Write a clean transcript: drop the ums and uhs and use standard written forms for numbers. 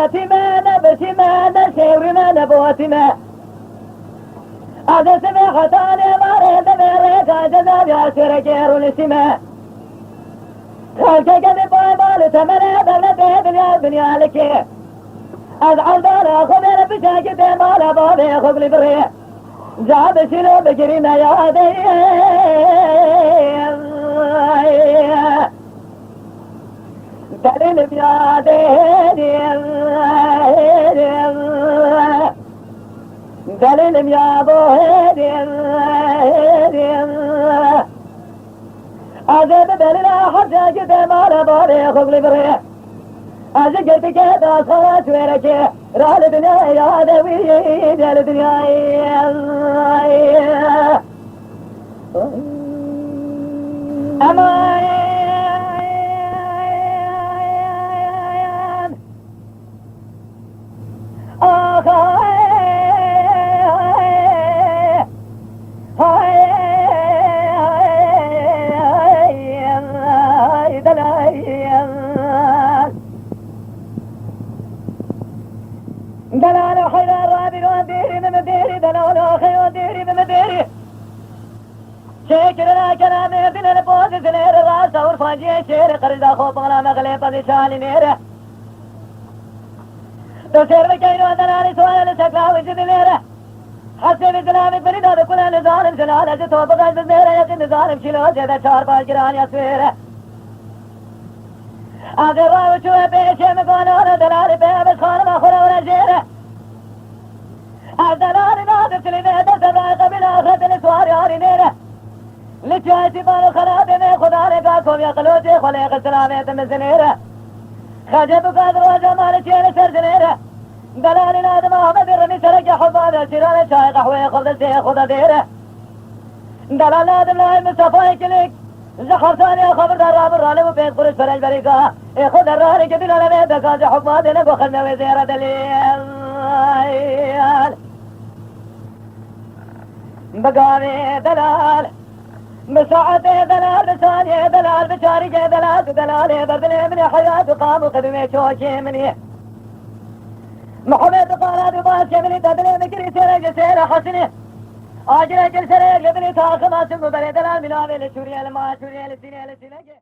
نتيمة نبسمة نشيرنا نبوتمة هذا سمع خطاني ماري دميرك عجزاب ياسر كيرو لسمة خلقك دباي مال تمنى دولة دنيا لكي أزعل بالا خبير بشاكت مالا بابي خبلي بريه جاب شنو بجرينا يا دي دليل يا دي دليل يا بوهدي أزيد دليل حجاجت مالا بابي خبلي بريه أزقت كذا صلاة ويرك رال دنيا يا دوي دل دنيا أمان دلال خير الرابي وديري بمديري دلال خير وديري بمديري شكرنا كلامي دل البوز زنير الراس ورفاجي شير قرد خوف على مغليطة لشالي نيره تسير بكينو دلالي سوال لسكلا وجد نيره حسب زلامي فريدة بكل نظالم زلالة جتو بغاز بزيره يقين نظالم شلو زيادة شار باجران يسويره آخر راو شوه بيشي مقالونا دلالي بيبس خانم أخونا ونجيره دلالي نادر سلينه دست الرايقة بالآخرة الاسوار ياري نيره لجايتي بانو خلاتي خدا لقاكم يقلوتي خليق السلامي تمزنيره خجب قادر وجمال شير سرجنيره دلالي نادم أحمد الرمي سرق حباب الشرال شايق أحوي خلد السيخ خدا ديره دلال نادم لاي مصطفى كليك زخر ثاني خبر دراب الرالي وبيت قرش فرج بريقا خد الرالي قبل على بيتك هذا حباب دينك وخلنا وزيرة دليل بقامي دلال مساعدة دلال بسانية دلال بشارجة دلال دلال بردني من حياة قام وقدمي شوكي مني محمد قالت باسي مني تدني مكري سيرة جسيرة حسني آجرة جلسرة قبلي تاخما سمو بري دلال من آبي لشوريا لما شوريا لسيني لسيني